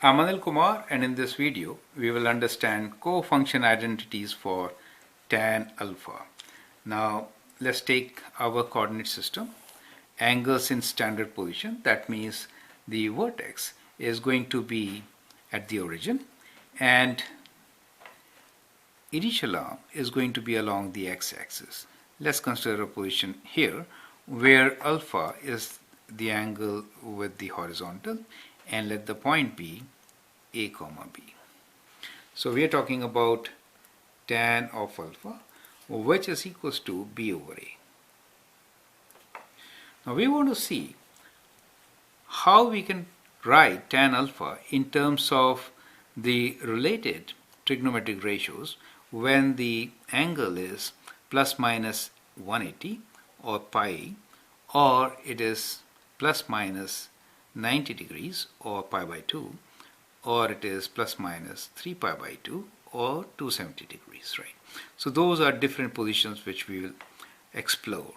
I'm Anil Kumar, and in this video we will understand co-function identities for tan alpha. Now let's take our coordinate system. Angles in standard position, that means the vertex is going to be at the origin and initial arm is going to be along the x-axis. Let's consider a position here where alpha is the angle with the horizontal, and let the point be a comma b. So we are talking about tan of alpha, which is equals to b over a. Now we want to see how we can write tan alpha in terms of the related trigonometric ratios when the angle is plus minus 180 or pi, or it is plus minus 90 degrees or pi by 2, or it is plus minus 3 pi by 2 or 270 degrees, right? So those are different positions which we will explore.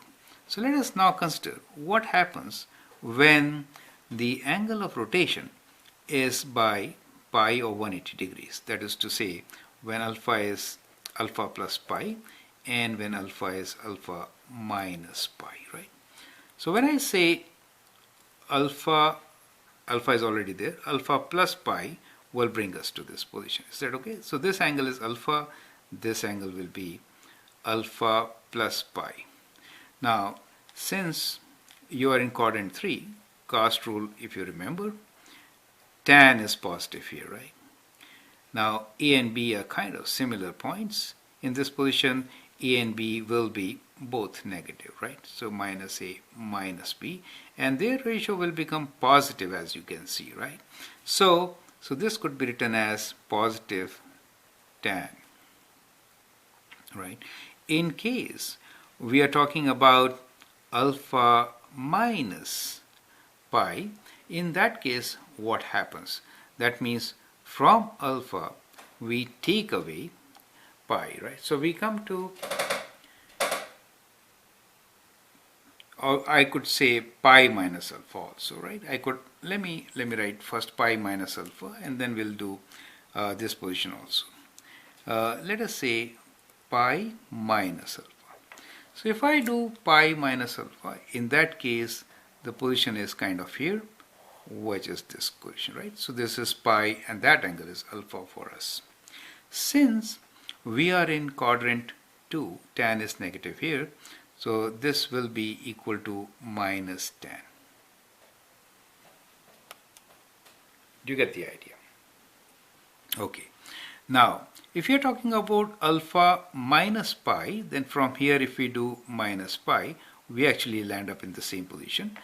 So let us now consider what happens when the angle of rotation is by pi or 180 degrees. That is to say, when alpha is alpha plus pi and when alpha is alpha minus pi, right? So when I say alpha is already there, alpha plus pi will bring us to this position. Is that okay? So this angle is alpha, this angle will be alpha plus pi. Now, since you are in quadrant 3, cast rule, if you remember, tan is positive here, right? Now, A and B are kind of similar points. In this position, A and B will be both negative, right? So minus A minus B, and their ratio will become positive, as you can see, right? So this could be written as positive tan, right? In case we are talking about alpha minus pi, in that case what happens? That means from alpha we take away pi, right? So we come to, or I could say pi minus alpha also, right? I could, let me write first pi minus alpha, and then we'll do this position also. Let us say pi minus alpha. So if I do pi minus alpha, in that case the position is kind of here, which is this position, right? So this is pi and that angle is alpha for us. Since we are in quadrant 2, tan is negative here, so this will be equal to minus tan. Do you get the idea? Okay. Now, if you're talking about alpha minus pi, then from here if we do minus pi, we actually land up in the same position,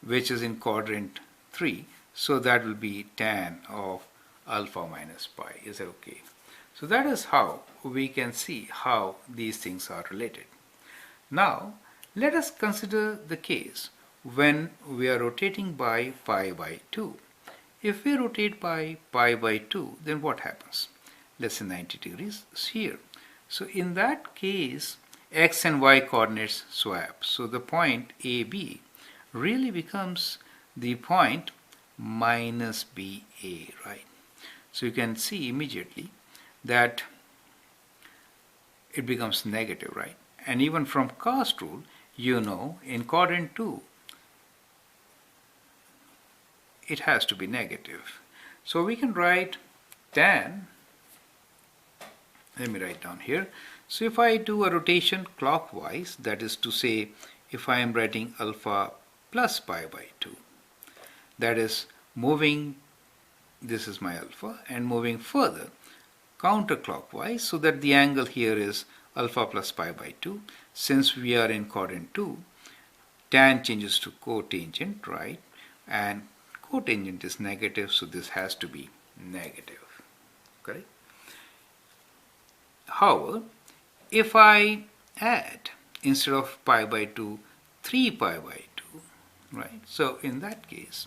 which is in quadrant 3. So that will be tan of alpha minus pi. Is that okay? So that is how we can see how these things are related. Now, let us consider the case when we are rotating by pi by 2. If we rotate by pi by 2, then what happens? Let's say 90 degrees here. So in that case, x and y coordinates swap. So the point AB really becomes the point minus BA, right? So you can see immediately that it becomes negative, right? And even from cast rule, you know, in quadrant 2, it has to be negative. So we can write tan, let me write down here. So if I do a rotation clockwise, that is to say, if I am writing alpha plus pi by 2, that is moving, this is my alpha, and moving further counterclockwise, so that the angle here is alpha plus pi by 2. Since we are in quadrant 2, tan changes to cotangent, right? And cotangent is negative, so this has to be negative, correct? However, if I add, instead of pi by 2, 3 pi by 2, right? So in that case,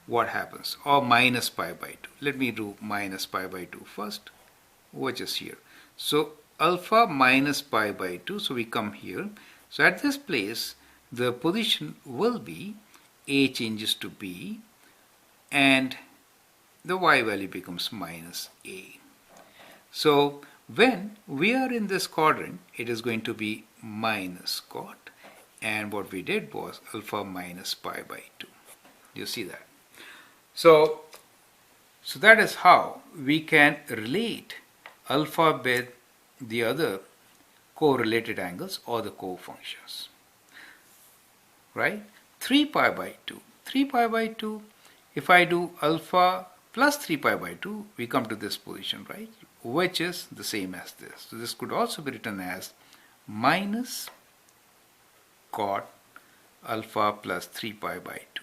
what happens? Or minus pi by 2. Let me do minus pi by 2 first, which is here. So alpha minus pi by 2, so we come here. So at this place, the position will be A changes to B, and the y value becomes minus a. So when we are in this quadrant, it is going to be minus cot, and what we did was alpha minus pi by 2. You see that? So that is how we can relate alpha with the other correlated angles or the cofunctions. Right? 3 pi by 2. 3 pi by 2, if I do alpha plus 3 pi by 2, we come to this position, right? Which is the same as this. So this could also be written as minus cot alpha plus 3 pi by 2.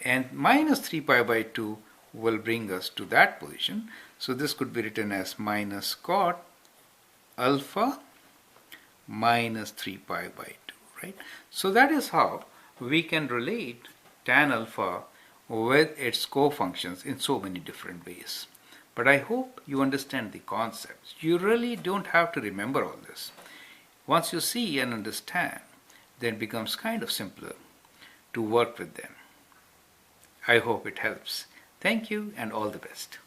And minus 3 pi by 2 will bring us to that position. So this could be written as minus cot alpha minus 3 pi by 2, right? So that is how we can relate tan alpha with its cofunctions in so many different ways. But I hope you understand the concepts. You really don't have to remember all this. Once you see and understand, then it becomes kind of simpler to work with them. I hope it helps. Thank you and all the best.